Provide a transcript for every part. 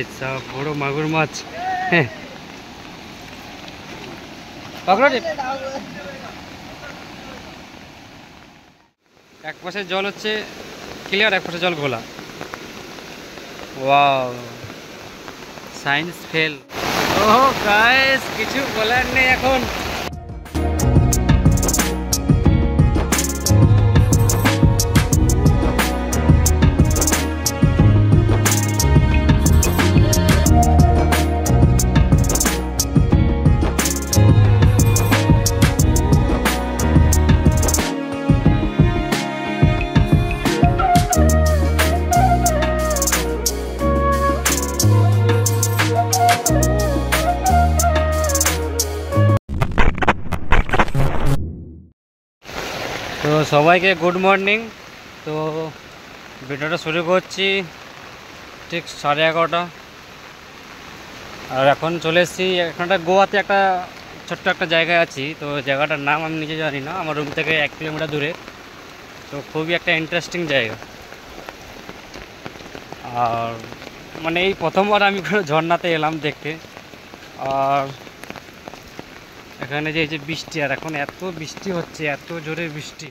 ভাই সাহেব বড় মাগুর মাছ। হ্যাঁ পাকড়া রে। এক পাশে জল হচ্ছে ক্লিয়ার, এক পাশে জল ঘোলা। Wow science fail. Oh guys কিছু বলার নেই এখন। তো সবাইকে গুড মর্নিং। তো ভিডিওটা শুরু করছি ঠিক 11:30। আর এখন চলে এসেছি এখানটা গোয়াতে একটা ছোট্ট একটা জায়গায় আছি। তো জায়গাটার নাম আমি নিজে জানি না, আমার রুম থেকে 1 কিলোমিটার দূরে। তো খুবই একটা ইন্টারেস্টিং জায়গা। আর মানে এই প্রথমবার আমি কোনো ঝর্ণাতে এলাম দেখতে। আর এখানে যে এই যে বৃষ্টি, আর এখন এত বৃষ্টি হচ্ছে, এত জোরে বৃষ্টি,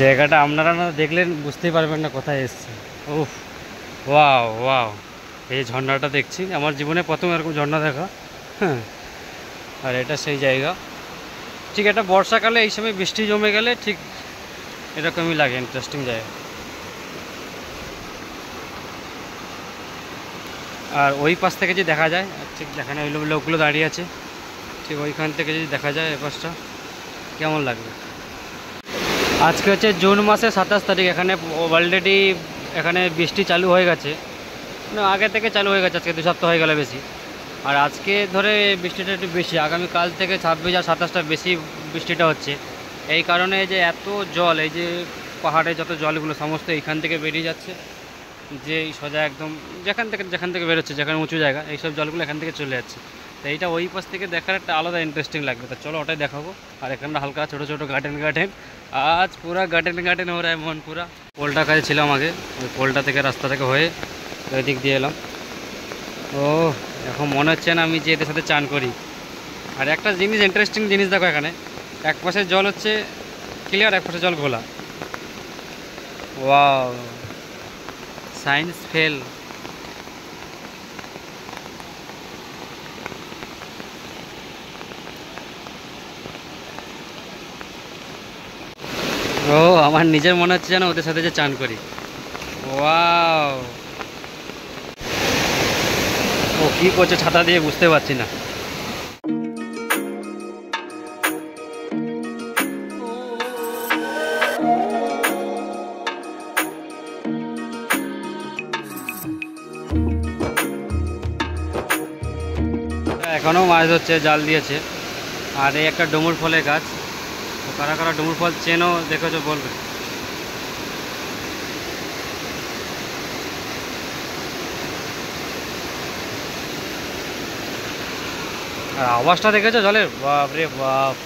জায়গাটা আপনারা না দেখলেন বুঝতেই পারবেন না কোথায় এসছে। ওহ ওয়াও ওয়াও, এই ঝর্ণাটা দেখছি আমার জীবনে প্রথম এরকম ঝর্ণা দেখা। হ্যাঁ আর এটা সেই জায়গা। ঠিক এটা বর্ষাকালে এই সময় বৃষ্টি জমে গেলে ঠিক এরকমই লাগে, ইন্টারেস্টিং জায়গা। আর ওই পাশ থেকে যে দেখা যায়, ঠিক দেখানো ওই লোকগুলো দাঁড়িয়ে আছে, ঠিক ওইখান থেকে যদি দেখা যায় এ পাশটা কেমন লাগবে। আজকে হচ্ছে জুন মাসের 27 তারিখ। এখানে অলরেডি এখানে বৃষ্টি চালু হয়ে গেছে, না আগে থেকে চালু হয়ে গেছে, আজকে 2 সপ্তাহ হয়ে গেল বেশি। আর আজকে ধরে বৃষ্টিটা একটু বেশি, আগামীকাল থেকে 26 আর 27টা বেশি বৃষ্টিটা হচ্ছে। এই কারণে যে এত জল, এই যে পাহাড়ে যত জলগুলো সমস্ত এইখান থেকে বেরিয়ে যাচ্ছে, যে সোজা একদম যেখান থেকে বেরোচ্ছে, যেখানে উঁচু জায়গা, এইসব জলগুলো এখান থেকে চলে যাচ্ছে। তো এইটা ওই পাশ থেকে দেখার একটা আলাদা ইন্টারেস্টিং লাগবে। তো চলো ওটাই দেখাবো। আর এখানটা হালকা ছোটো ছোটো গার্ডেন, আজ পুরা গার্ডেন हो रहा है মন পুরা। পোলটা কাছে ছিলাম আগে, ওই পোলটা থেকে রাস্তা থেকে হয়ে ওই দিক দিয়ে এলাম। ও এখন মনে হচ্ছে না আমি যে এদের সাথে চান করি। আর একটা জিনিস ইন্টারেস্টিং জিনিস দেখো, এখানে এক পাশে জল হচ্ছে ক্লিয়ার, এক পাশে জল ঘোলা। Wow science fail. ও আমার নিজের মনে হচ্ছে যেন ওদের সাথে যে চান করি। ওয়াও ও কি করছে ছাতা দিয়ে বুঝতে পারছি না। এখনও মাছ ধরছে, জাল দিয়েছে। আর এই একটা ডুমুর ফলের গাছ, তো কারা কারা ডুমুর ফল চেনো দেখেছো বলবে। আর আওয়াজটা দেখেছো জলের, বাপ রে বাপ,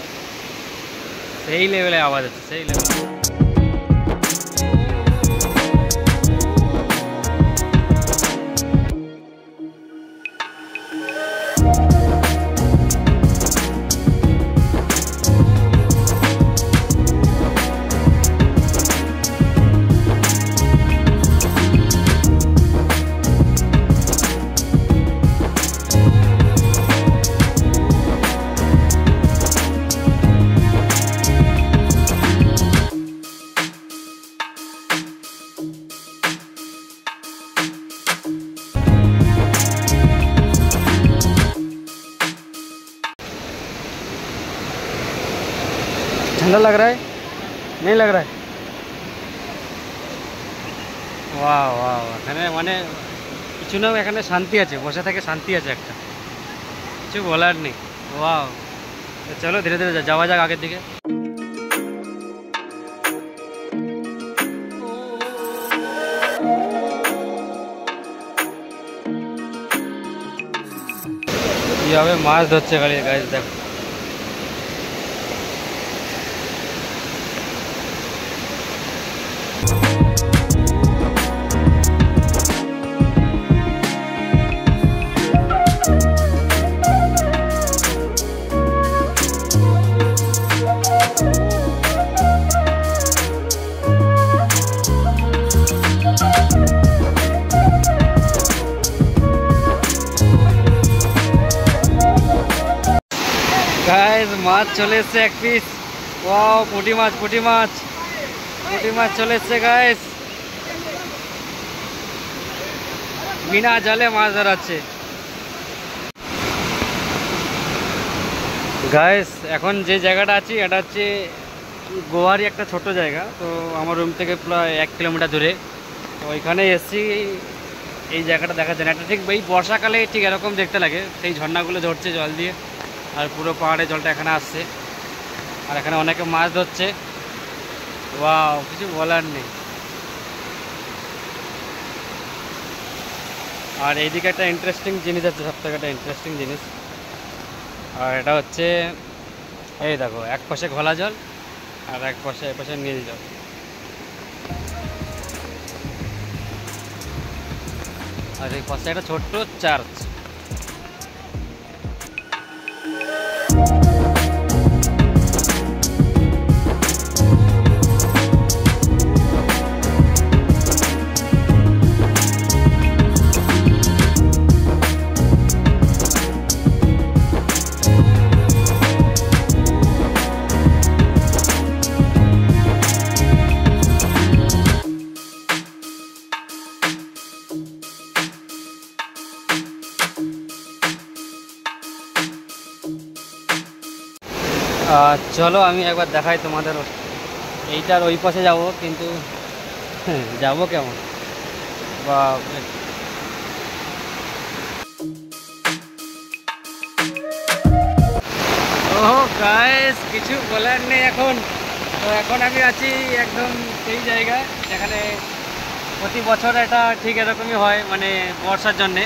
সেই লেভেলে আওয়াজ আছে, সেই লেভেলে। ठंडा लग रहा है, नहीं लग रहा है। वाह वाह, এখানে মানে কিছু না, এখানে শান্তি আছে, বসে থেকে শান্তি আছে একটা, কিছু বলার নেই। ওয়াও, চলো ধীরে ধীরে যাওয়া যাক আগের দিকে। কীভাবে মাছ ধরছে গাড়ি, গাছ দেখো। মাছ চলে এসছে এক পিস। ওয়াও, পুঁটি মাছ, পুঁটি মাছ, পুঁটি মাছ চলে এসছে গাইস। বিনা জালে মাছ ধরাচ্ছে গাইস। এখন যে জায়গাটা আছি এটা হচ্ছে গোয়ারই একটা ছোট জায়গা। তো আমার রুম থেকে প্রায় 1 কিলোমিটার দূরে। তো ওইখানে এসছি। এই জায়গাটা দেখা যায় না, এটা ঠিক এই বর্ষাকালে ঠিক এরকম দেখতে লাগে। সেই ঝর্ণাগুলো ধরছে জল দিয়ে, আর পুরো পাহাড়ে জলটা এখানে আসছে, আর এখানে অনেকে মাছ ধরছে। ওয়াও, কিছু বলার নেই। আর এইদিকে একটা ইন্টারেস্টিং জিনিস আছে, সব থেকে একটা ইন্টারেস্টিং জিনিস। আর এটা হচ্ছে, এই দেখো, এক পাশে ঘোলা জল আর এক পাশে নীল জল। আর এই পাশে একটা ছোট্ট চার্চ। চলো আমি একবার দেখাই তোমাদের। এইটার ওই পাশে যাব, কিন্তু যাব কেমন বা। ও গাইস, কিছু বলার নেই এখন। তো এখন আমি আছি একদম সেই জায়গায় যেখানে প্রতি বছর এটা ঠিক এরকমই হয়, মানে বর্ষার জন্যে।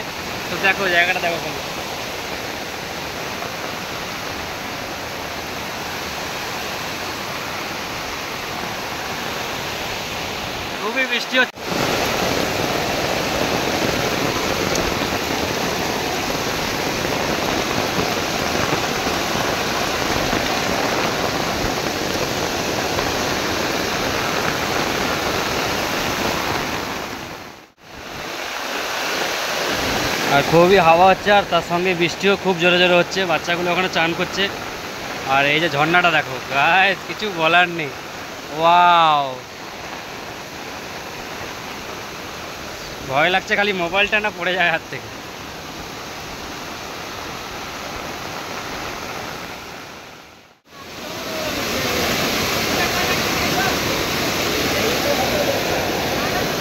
তো দেখো জায়গাটা, দেখো কেমন। খুবই বৃষ্টি হচ্ছে। আর খুবই হাওয়া হচ্ছে, আর তার সঙ্গে বৃষ্টিও খুব জোরে জোরে হচ্ছে। বাচ্চাগুলো ওখানে চান করছে। আর এই যে ঝর্ণাটা দেখো গাইস, কিছু বলার নেই। ওয়াও, ভয় লাগছে খালি মোবাইলটা না পড়ে যায় হাত থেকে।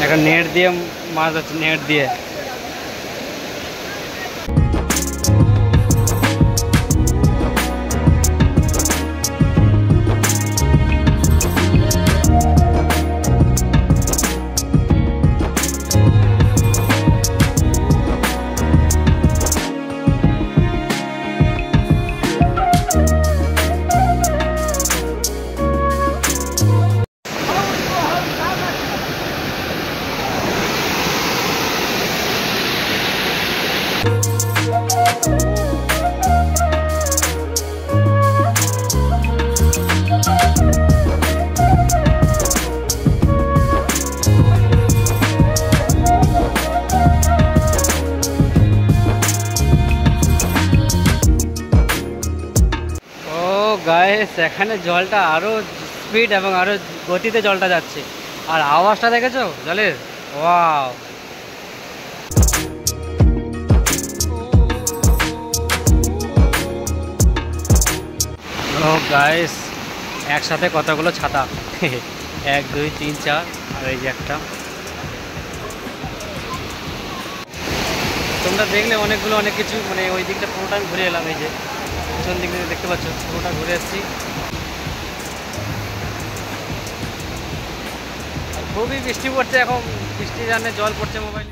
এখন নেট দিয়ে মাছ হচ্ছে, নেট দিয়ে। গাইস, এখানে জলটা আরো স্পিড এবং আরো গতিতে জলটা যাচ্ছে। আর আওয়াজটা দেখেছো জলের? ওয়াও। ও গাইস, একসাথে কতগুলো ছাতা, 1 2 3 4, আর এই যে একটা। তোমরা দেখলে অনেকগুলো অনেক কিছু, মানে ওই দিকটা পুরোটা আমি ঘুরে এলাম। এই যে পিছন দিক থেকে দেখতে পাচ্ছ, পুরোটা ঘুরে এসেছি। আর খুবই বৃষ্টি পড়ছে এখন, বৃষ্টি জানে জল পড়ছে মোবাইলে।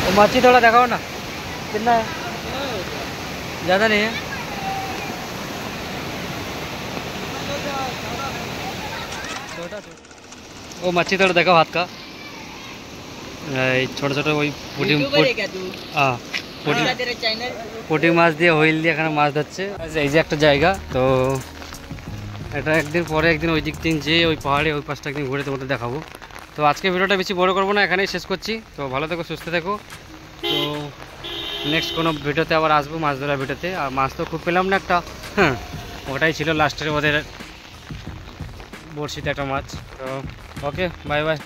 ও मच्छी थोड़ा दिखाओ ना, कितना है? ज़्यादा नहीं है। छोटा वो मच्छी थोड़ा देखो हाथ का, ছোট ছোট ওই পুঁটি পুঁটি মাছ দিয়ে হুইল দিয়ে এখানে মাছ ধরছে। এই যে একটা জায়গা, তো এটা একদিন পরে একদিন ওই দিক থেকে যেয়ে ওই পাহাড়ে ওই পাশটা একদিন ঘুরে তোমাদের দেখাবো। তো আজকে ভিডিওটা বেশি বড় করবো না, এখানেই শেষ করছি। তো ভালো থেকো, সুস্থ থেকো। তো নেক্সট কোনো ভিডিওতে আবার আসবো, মাছ ধরা ভিডিওতে। আর মাছ তো খুব পেলাম না একটা, হ্যাঁ ওটাই ছিল লাস্টের ওদের বড়শিতে একটা মাছ। তো ওকে, বাই বাই।